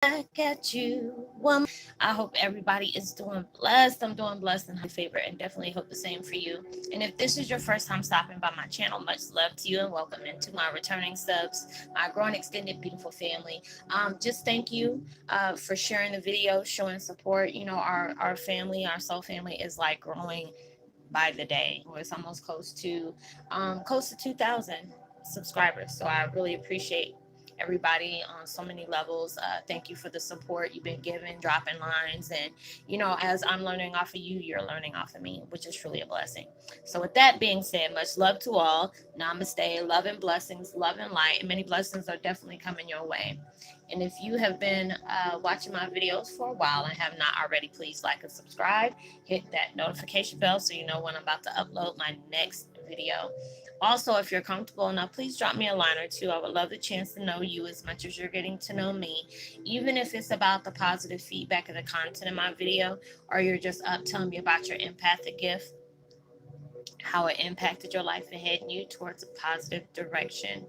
back at you. I hope everybody is doing blessed. I'm doing blessed and highly favored, and definitely hope the same for you. And if this is your first time stopping by my channel, much love to you and welcome into my returning subs, my growing extended beautiful family. Just thank you for sharing the video, showing support. You know, our family, our soul family is like growing by the day. It's almost close to 2,000 subscribers. So I really appreciate everybody on so many levels. Thank you for the support you've been giving, dropping lines, and as I'm learning off of you, you're learning off of me, which is truly a blessing. So with that being said, much love to all. Namaste, love and blessings, love and light, and many blessings are definitely coming your way. And if you have been watching my videos for a while and have not already, please like and subscribe. Hit that notification bell so you know when I'm about to upload my next video. Also, if you're comfortable enough, please drop me a line or two. I would love the chance to know you as much as you're getting to know me, even if it's about the positive feedback of the content in my video, or you're just up telling me about your empathic gift, how it impacted your life and heading you towards a positive direction.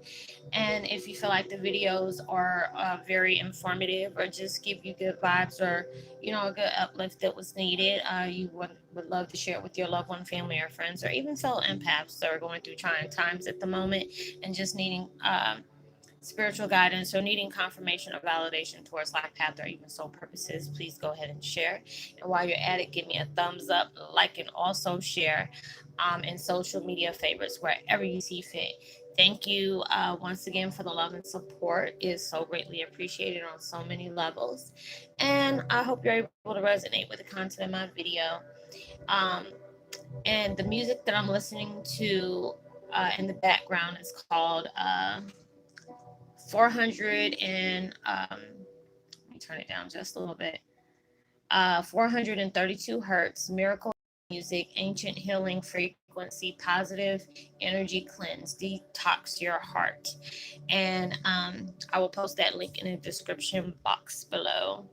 And if you feel like the videos are very informative or just give you good vibes or, a good uplift that was needed, you would love to share it with your loved one, family, or friends, or even fellow empaths that are going through trying times at the moment and just needing spiritual guidance or needing confirmation or validation towards life path or even soul purposes, please go ahead and share. And while you're at it, give me a thumbs up, like, and also share in social media favorites wherever you see fit. Thank you once again for the love and support. It is so greatly appreciated on so many levels. And I hope you're able to resonate with the content of my video. Um, and the music that I'm listening to in the background is called 400 and let me turn it down just a little bit. 432 hertz, miracle music, ancient healing frequency, positive energy cleanse, detox your heart. And I will post that link in the description box below.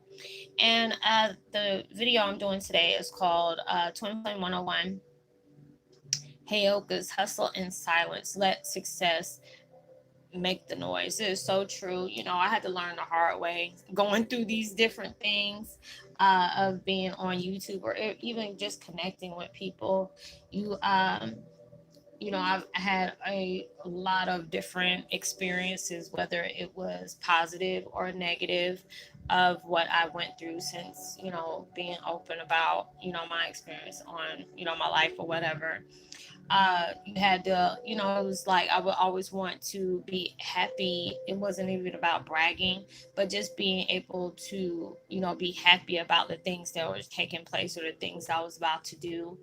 And the video I'm doing today is called 2021 Heyoka's Hustle in Silence. Let Success Make the Noise. It is so true. I had to learn the hard way going through these different things of being on YouTube or even just connecting with people. You I've had a lot of different experiences, whether it was positive or negative, of what I went through since, being open about, my experience on, my life or whatever. You had to, it was like I would always want to be happy. It wasn't even about bragging, but just being able to, be happy about the things that was taking place or the things I was about to do.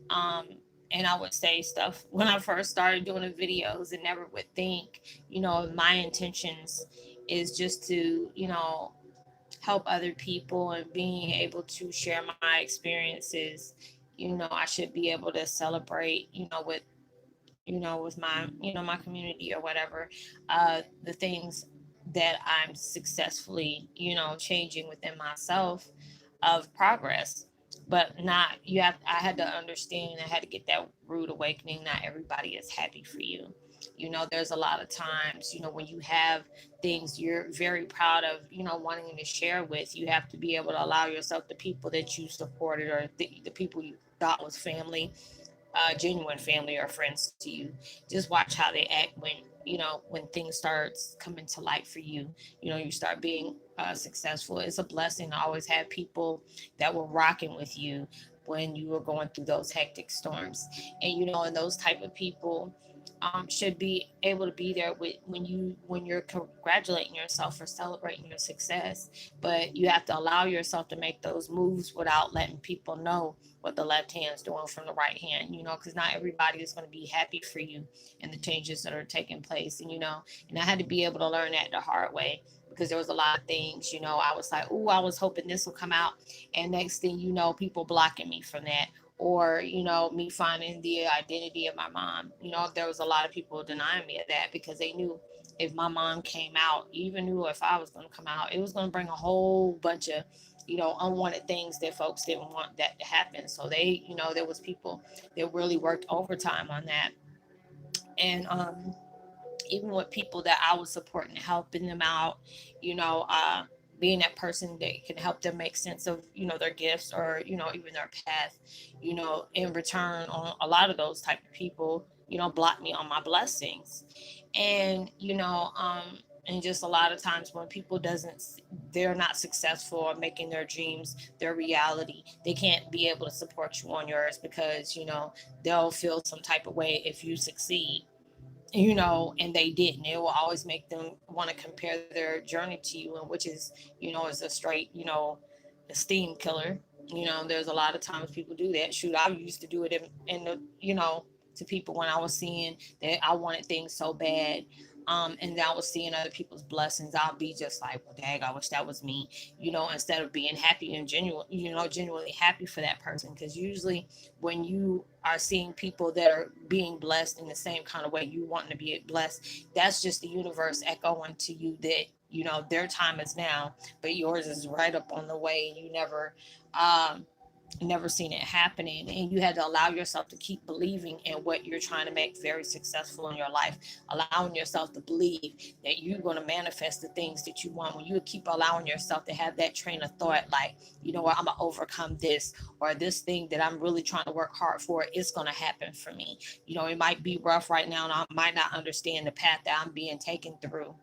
Um, and I would say stuff when I first started doing the videos and never would think, my intentions is just to, help other people and being able to share my experiences. I should be able to celebrate, with my, my community or whatever, the things that I'm successfully, changing within myself of progress. But not you have I had to understand, I had to get that rude awakening. Not everybody is happy for you. There's a lot of times, when you have things you're very proud of, wanting to share with, you have to be able to allow yourself the people that you supported or the people you thought was family, genuine family or friends to you. Just watch how they act when things starts coming to light for you. You start being successful. It's a blessing to always have people that were rocking with you when you were going through those hectic storms. And those type of people should be able to be there when you're congratulating yourself or celebrating your success. But you have to allow yourself to make those moves without letting people know what the left hand's doing from the right hand, because not everybody is going to be happy for you and the changes that are taking place. And I had to be able to learn that the hard way, because there was a lot of things, I was like, oh, I was hoping this will come out. And next thing people blocking me from that. Or, me finding the identity of my mom. There was a lot of people denying me of that because they knew if my mom came out, even knew if I was going to come out, it was going to bring a whole bunch of unwanted things that folks didn't want that to happen. So they, there was people that really worked overtime on that. And even with people that I was supporting, helping them out, you know, uh, being that person that can help them make sense of, their gifts, or, even their path, in return, on a lot of those type of people, block me on my blessings. And, and just a lot of times when people doesn't they're not successful or making their dreams their reality, they can't be able to support you on yours, because, they'll feel some type of way if you succeed, and they didn't. It will always make them want to compare their journey to you, and which is, is a straight, esteem killer. There's a lot of times people do that. Shoot, I used to do it in the, to people when I was seeing that I wanted things so bad. And I was seeing other people's blessings. I'll be just like, well, dang, I wish that was me, instead of being happy and genuinely happy for that person. Because usually when you are seeing people that are being blessed in the same kind of way you want to be blessed, that's just the universe echoing to you that, their time is now, but yours is right up on the way. And you um, never seen it happening, and you had to allow yourself to keep believing in what you're trying to make very successful in your life, allowing yourself to believe that you're going to manifest the things that you want. When you keep allowing yourself to have that train of thought, like, you know what, I'm gonna overcome this, or this thing that I'm really trying to work hard for, it's going to happen for me. It might be rough right now, and I might not understand the path that I'm being taken through,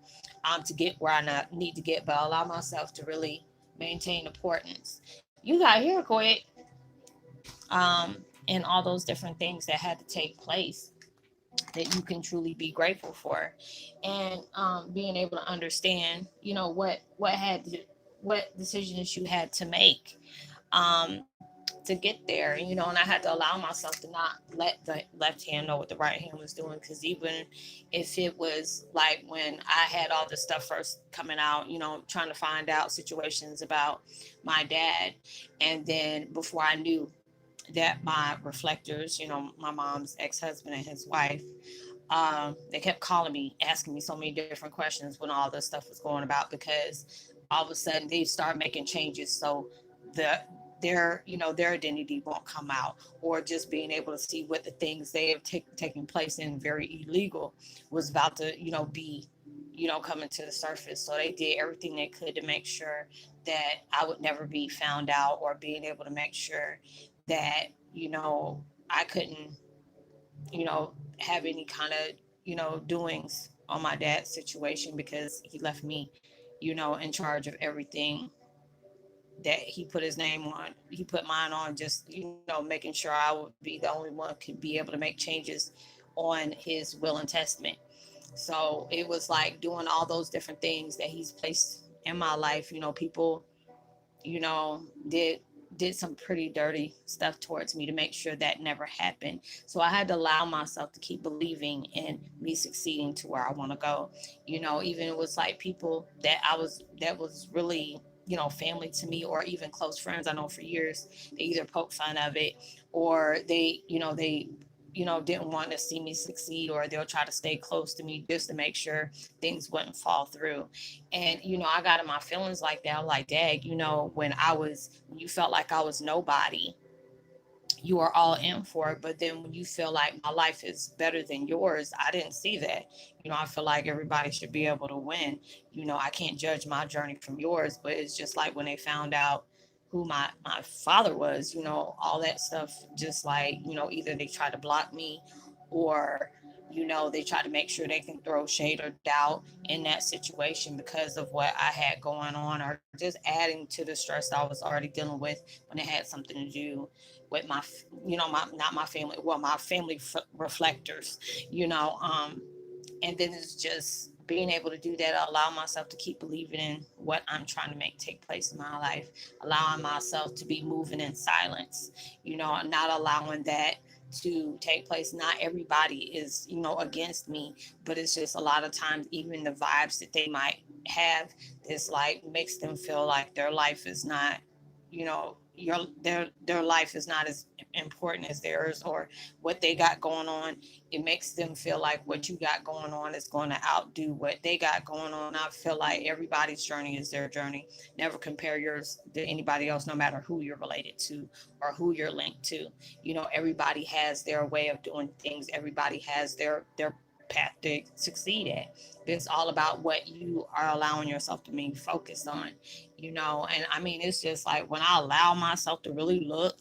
to get where I need to get, but I allow myself to really maintain importance. You got here quick, and all those different things that had to take place that you can truly be grateful for, and being able to understand, what decisions you had to make, um, to get there, and I had to allow myself to not let the left hand know what the right hand was doing, because even if it was like when I had all this stuff first coming out, trying to find out situations about my dad, and then before I knew that my reflectors, my mom's ex-husband and his wife, they kept calling me, asking me so many different questions when all this stuff was going about, because all of a sudden they start making changes, so the their identity won't come out, or just being able to see what the things they have taken place in very illegal was about to be coming to the surface. So they did everything they could to make sure that I would never be found out, or being able to make sure that I couldn't have any kind of doings on my dad's situation, because he left me in charge of everything that he put his name on. He put mine on, just making sure I would be the only one could be able to make changes on his will and testament. So it was like doing all those different things that he's placed in my life. People did some pretty dirty stuff towards me to make sure that never happened. So I had to allow myself to keep believing in me succeeding to where I want to go. Even it was like people that was really family to me, or even close friends I know for years, they either poke fun of it, or they didn't want to see me succeed, or they'll try to stay close to me just to make sure things wouldn't fall through. And I got in my feelings like that. I'm like, dad, when you felt like I was nobody, you are all in for it. But then when you feel like my life is better than yours, I didn't see that. I feel like everybody should be able to win. I can't judge my journey from yours, but it's just like when they found out who my father was, all that stuff, just like, either they tried to block me, or they try to make sure they can throw shade or doubt in that situation because of what I had going on, or just adding to the stress I was already dealing with when it had something to do with my not my family, well, my family reflectors, you know. And then it's just being able to do that, allow myself to keep believing in what I'm trying to make take place in my life, allowing myself to be moving in silence, not allowing that to take place. Not everybody is, against me, but it's just a lot of times, even the vibes that they might have, this like makes them feel like their life is not, their life is not as important as theirs, or what they got going on. It makes them feel like what you got going on is going to outdo what they got going on. I feel like everybody's journey is their journey. Never compare yours to anybody else, no matter who you're related to or who you're linked to. Everybody has their way of doing things. Everybody has their path to succeed at. It's all about what you are allowing yourself to be focused on, and I mean, it's just like when I allow myself to really look,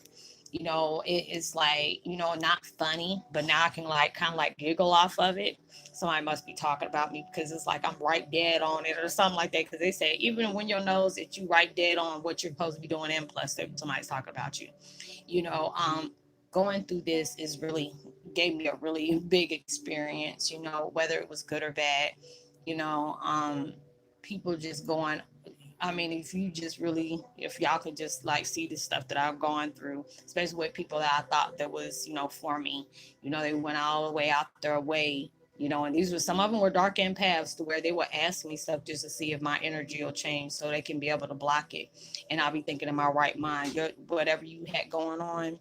it's like, not funny, but now I can like kind of like giggle off of it. Somebody must be talking about me because it's like I'm right dead on it or something like that. Because they say even when your nose that you right dead on what you're supposed to be doing, and plus somebody's talking about you. you know um Going through this is really gave me a really big experience, whether it was good or bad. you know um People just going, I mean, if you just really, if y'all could just like see the stuff that I've gone through, especially with people that I thought that was, for me, they went all the way out their way, and these were, some of them were dark end paths to where they would ask me stuff just to see if my energy will change so they can be able to block it. And I'll be thinking in my right mind, whatever you had going on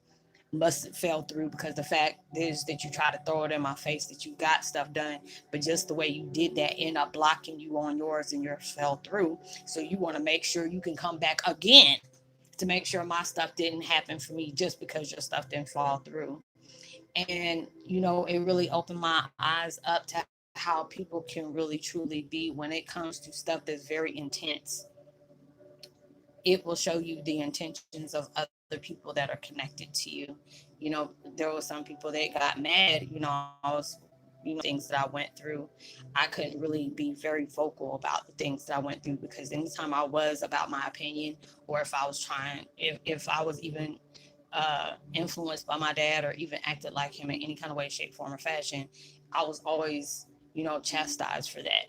must have fell through, because the fact is that you try to throw it in my face that you got stuff done, but just the way you did that end up blocking you on yours and yours fell through. So you want to make sure you can come back again to make sure my stuff didn't happen for me just because your stuff didn't fall through. And it really opened my eyes up to how people can really truly be when it comes to stuff that's very intense. It will show you the intentions of other people that are connected to you. There were some people that got mad. I was, things that I went through. I couldn't really be very vocal about the things that I went through, because anytime I was about my opinion, or if I was trying, if I was even influenced by my dad or even acted like him in any kind of way, shape, form, or fashion, I was always, chastised for that.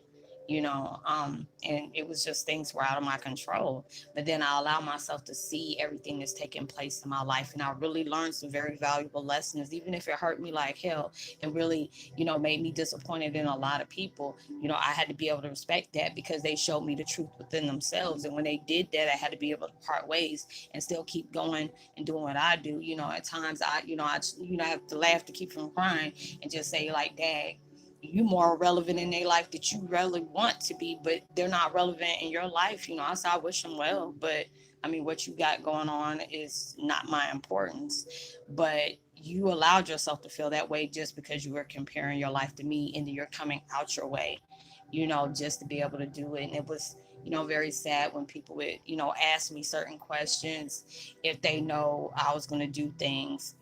And it was just things were out of my control. But then I allow myself to see everything that's taking place in my life, and I really learned some very valuable lessons, even if it hurt me like hell, and really, made me disappointed in a lot of people. I had to be able to respect that because they showed me the truth within themselves, and when they did that, I had to be able to part ways and still keep going and doing what I do. At times I have to laugh to keep from crying and just say like, Dad, you more relevant in their life that you really want to be, but they're not relevant in your life. I say I wish them well, but I mean, what you got going on is not my importance. But you allowed yourself to feel that way just because you were comparing your life to me, and then you're coming out your way, just to be able to do it. And it was, very sad when people would, ask me certain questions if they know I was going to do things,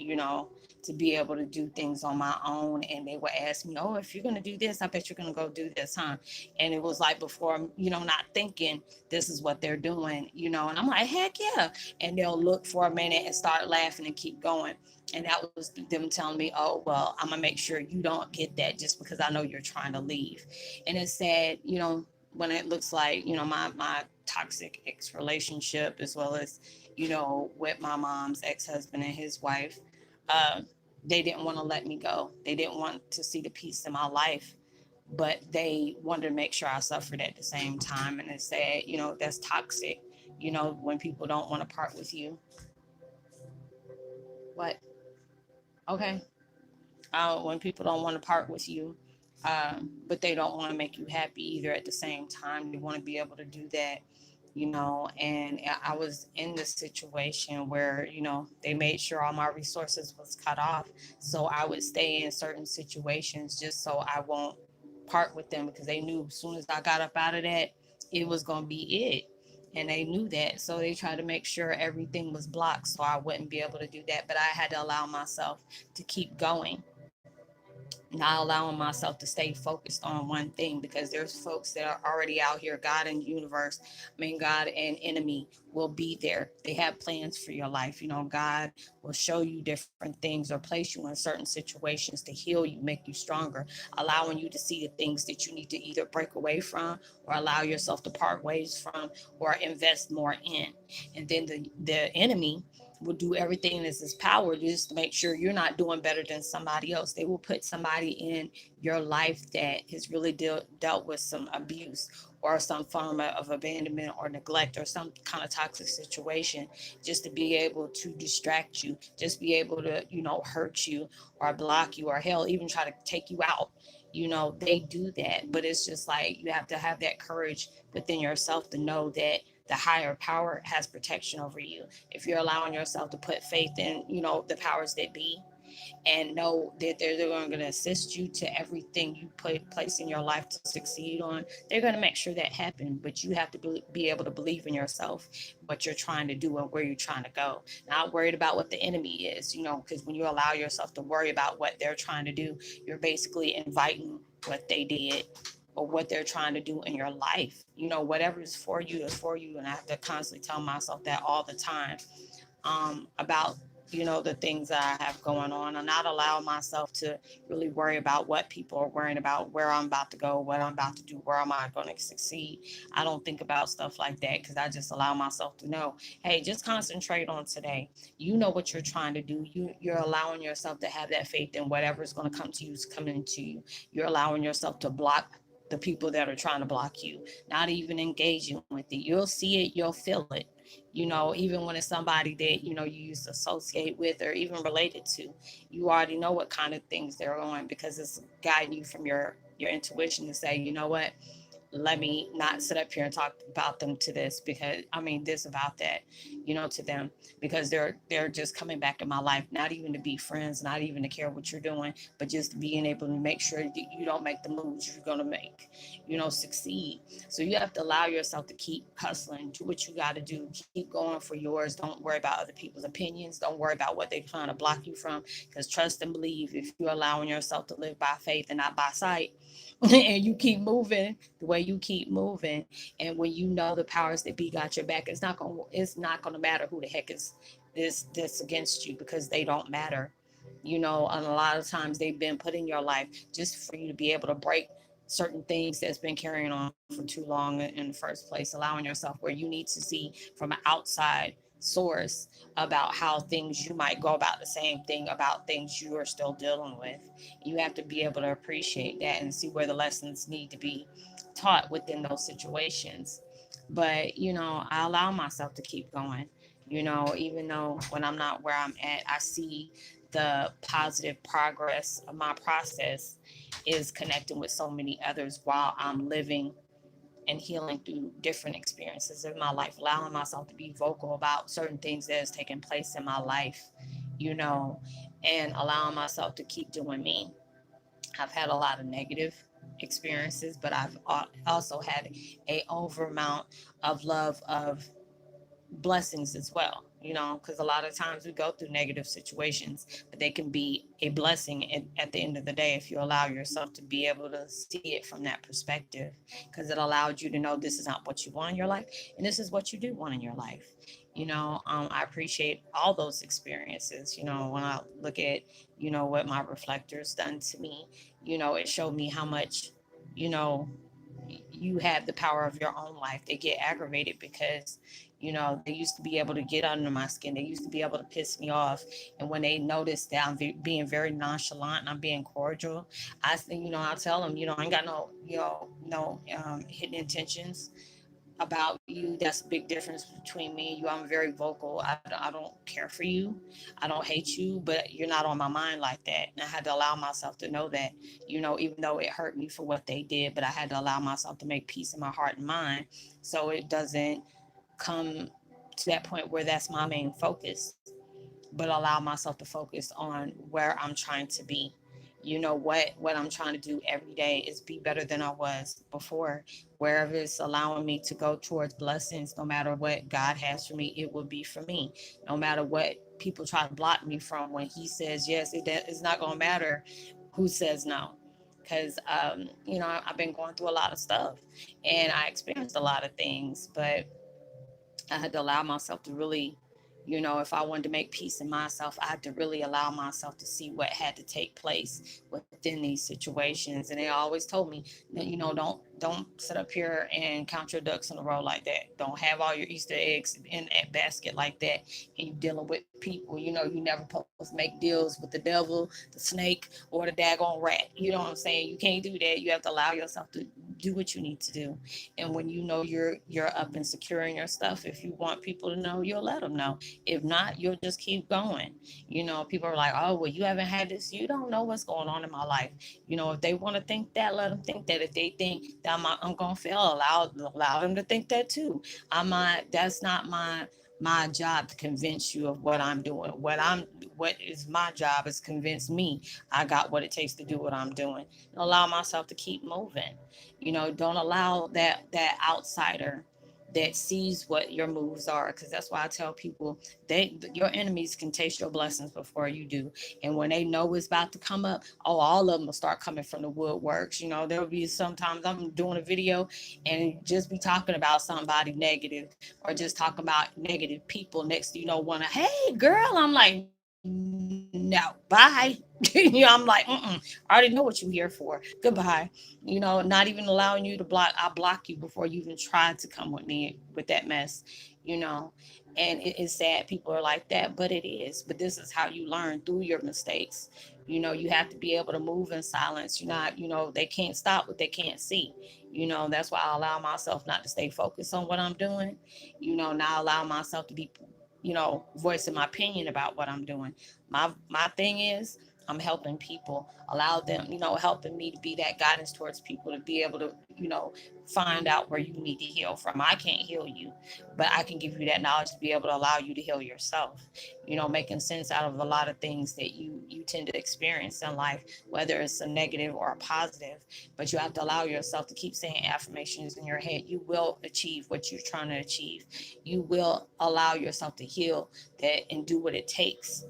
to be able to do things on my own. And they would ask me, oh, if you're going to do this, I bet you're going to go do this, huh? And it was like before, not thinking this is what they're doing, and I'm like, heck yeah. And they'll look for a minute and start laughing and keep going. And that was them telling me, oh, well, I'm going to make sure you don't get that just because I know you're trying to leave. And it's sad, when it looks like, my toxic ex relationship, as well as, with my mom's ex-husband and his wife, uh, they didn't want to let me go. They didn't want to see the peace in my life, but they wanted to make sure I suffered at the same time. And it's sad, that's toxic, when people don't want to part with you. What? Okay. When people don't want to part with you, but they don't want to make you happy either at the same time. They want to be able to do that, and I was in this situation where, they made sure all my resources was cut off. So I would stay in certain situations just so I won't part with them, because they knew as soon as I got up out of that, it was going to be it. And they knew that. So they tried to make sure everything was blocked so I wouldn't be able to do that. But I had to allow myself to keep going, not allowing myself to stay focused on one thing, because there's folks that are already out here. God and universe, I mean, God and enemy will be there. They have plans for your life. God will show you different things or place you in certain situations to heal you, make you stronger, allowing you to see the things that you need to either break away from, or allow yourself to part ways from, or invest more in. And then the enemy will do everything in his power just to make sure you're not doing better than somebody else. They will put somebody in your life that has really dealt with some abuse or some form of abandonment or neglect or some kind of toxic situation, just to be able to distract you, just be able to, hurt you or block you, or hell, even try to take you out. They do that. But it's just like you have to have that courage within yourself to know that the higher power has protection over you. If you're allowing yourself to put faith in, the powers that be, and know that they're going to assist you to everything you place in your life to succeed on. They're going to make sure that happen, but you have to be able to believe in yourself, what you're trying to do and where you're trying to go. Not worried about what the enemy is, because when you allow yourself to worry about what they're trying to do, you're basically inviting what they did or what they're trying to do in your life. Whatever is for you is for you. And I have to constantly tell myself that all the time, about the things that I have going on, and not allow myself to really worry about what people are worrying about, where I'm about to go, what I'm about to do, where am I going to succeed. I don't think about stuff like that, because I just allow myself to know, hey, just concentrate on today. You know what you're trying to do. You're allowing yourself to have that faith in whatever is going to come to you is coming to you. You're allowing yourself to block the people that are trying to block you, not even engaging with it. You'll see it, you'll feel it. Even when it's somebody that you used to associate with or even related to, you already know what kind of things they're on, because it's guiding you from your intuition to say, you know what, let me not sit up here and talk about them to this, because this about that, to them, because they're just coming back in my life, not even to be friends, not even to care what you're doing, but just being able to make sure that you don't make the moves you're going to make, succeed. So you have to allow yourself to keep hustling, do what you got to do, keep going for yours. Don't worry about other people's opinions. Don't worry about what they're trying to block you from, because trust and believe, if you're allowing yourself to live by faith and not by sight, and you keep moving the way you keep moving, and when you know the powers that be got your back, it's not gonna matter who the heck is this against you, because they don't matter. And a lot of times they've been put in your life just for you to be able to break certain things that's been carrying on for too long in the first place, allowing yourself where you need to see from an outside source about how things you might go about the same thing about things you are still dealing with. You have to be able to appreciate that and see where the lessons need to be taught within those situations. But I allow myself to keep going, even though when I'm not where I'm at, I see the positive progress of my process is connecting with so many others while I'm living and healing through different experiences in my life, allowing myself to be vocal about certain things that has taken place in my life, you know, and allowing myself to keep doing me. I've had a lot of negative experiences, but I've also had a over amount of love of blessings as well, because a lot of times we go through negative situations, but they can be a blessing at the end of the day if you allow yourself to be able to see it from that perspective, because it allowed you to know this is not what you want in your life, and this is what you do want in your life. I appreciate all those experiences. When I look at, what my reflectors done to me, it showed me how much, you know, you have the power of your own life. They get aggravated because, they used to be able to get under my skin. They used to be able to piss me off. And when they notice that I'm being very nonchalant and I'm being cordial, I'll tell them, I ain't got no hidden intentions about you. That's a big difference between me and you. I'm very vocal. I don't care for you. I don't hate you, but you're not on my mind like that. And I had to allow myself to know that, even though it hurt me for what they did, but I had to allow myself to make peace in my heart and mind, so it doesn't come to that point where that's my main focus, but allow myself to focus on where I'm trying to be. What I'm trying to do every day is be better than I was before. Wherever it's allowing me to go towards blessings, no matter what God has for me, it will be for me. No matter what people try to block me from, when He says yes, it's not going to matter who says no. Because, I've been going through a lot of stuff and I experienced a lot of things, but I had to allow myself to really, if I wanted to make peace in myself, I had to really allow myself to see what had to take place within these situations. And they always told me that, don't sit up here and count your ducks in a row like that. Don't have all your Easter eggs in that basket like that. And you dealing with people, you never supposed to make deals with the devil, the snake, or the daggone rat. You know what I'm saying? You can't do that. You have to allow yourself to do what you need to do. And when you're up and securing your stuff, if you want people to know, you'll let them know. If not, you'll just keep going. People are like, oh, well, you haven't had this. You don't know what's going on in my life. If they want to think that, let them think that. If they think that I'm gonna fail, allow them to think that too. I'm not. That's not my my job to convince you of what I'm doing. What is my job is convince me I got what it takes to do what I'm doing. Allow myself to keep moving. Don't allow that outsider that sees what your moves are, because that's why I tell people, your enemies can taste your blessings before you do. And when they know it's about to come up, oh, all of them will start coming from the woodworks. There'll be sometimes I'm doing a video and just be talking about somebody negative, or just talking about negative people. Next wanna, hey girl, I'm like, no, bye. I'm like, I already know what you're here for. Goodbye. Not even allowing you to block. I block you before you even try to come with me with that mess. you know and it is sad people are like that, but it is. But this is how you learn, through your mistakes. You have to be able to move in silence. You're not, they can't stop what they can't see. That's why I allow myself not to stay focused on what I'm doing. Now allow myself to be, voicing my opinion about what I'm doing. My thing is, I'm helping people, allow them, helping me to be that guidance towards people, to be able to, find out where you need to heal from. I can't heal you, but I can give you that knowledge to be able to allow you to heal yourself. Making sense out of a lot of things that you tend to experience in life, whether it's a negative or a positive. But you have to allow yourself to keep saying affirmations in your head. You will achieve what you're trying to achieve. You will allow yourself to heal that and do what it takes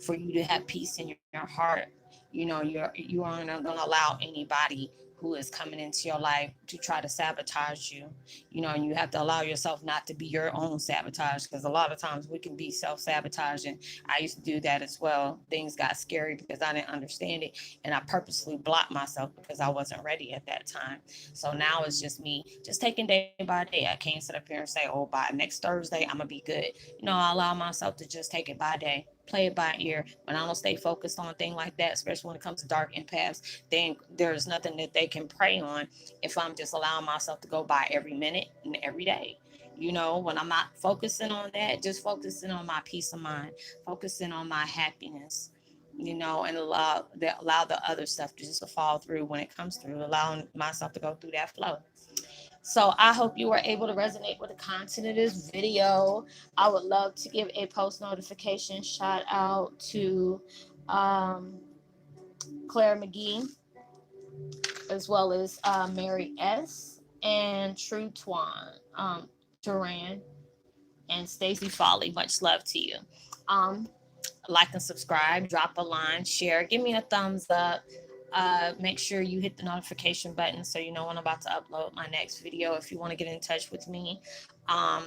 for you to have peace in your heart. You aren't going to allow anybody who is coming into your life to try to sabotage you. And you have to allow yourself not to be your own sabotage, because a lot of times we can be self-sabotaging. I used to do that as well. Things got scary because I didn't understand it, and I purposely blocked myself because I wasn't ready at that time. So now it's just me, just taking day by day. I can't sit up here and say, oh, by next Thursday I'm gonna be good. I allow myself to just take it by day, play it by ear. When I don't stay focused on a thing like that, especially when it comes to dark empaths, then there's nothing that they can prey on if I'm just allowing myself to go by every minute and every day. When I'm not focusing on that, just focusing on my peace of mind, focusing on my happiness, and allow the other stuff to just fall through when it comes through, allowing myself to go through that flow. So I hope you were able to resonate with the content of this video. I would love to give a post notification shout out to um, Claire McGee, as well as Mary S. and True Duran, and Stacy Folly. Much love to you. Um, like and subscribe, drop a line, share, give me a thumbs up. Make sure you hit the notification button so you know when I'm about to upload my next video. If you want to get in touch with me, um,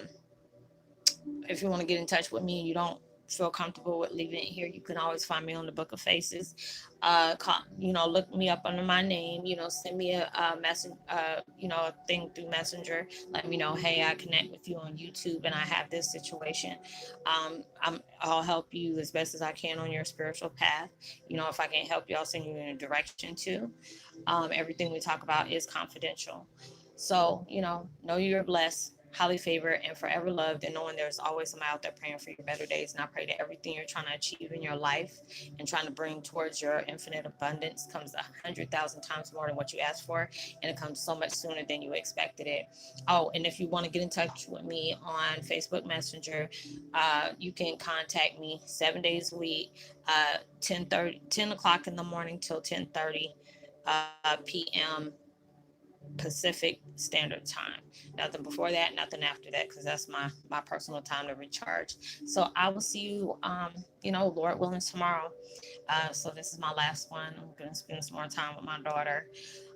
if you want to get in touch with me and you don't feel comfortable with leaving it here, you can always find me on the Book of Faces. Look me up under my name. Send me a message. A thing through Messenger. Let me know, hey, I connect with you on YouTube and I have this situation. I'll help you as best as I can on your spiritual path. If I can't help you, I'll send you in a direction too. Everything we talk about is confidential. So, know you're blessed, highly favored, and forever loved, and knowing there's always somebody out there praying for your better days. And I pray that everything you're trying to achieve in your life and trying to bring towards your infinite abundance comes 100,000 times more than what you asked for, and it comes so much sooner than you expected it. Oh, and if you want to get in touch with me on Facebook Messenger, you can contact me 7 days a week, 10 o'clock in the morning till 10:30 p.m. Pacific Standard Time. Nothing before that, nothing after that, because that's my personal time to recharge. So I will see you, Lord willing, tomorrow. So this is my last one. I'm gonna spend some more time with my daughter,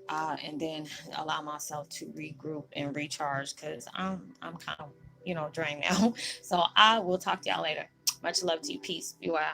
and then allow myself to regroup and recharge, because I'm kind of drained now. So I will talk to y'all later. Much love to you. Peace. Be well.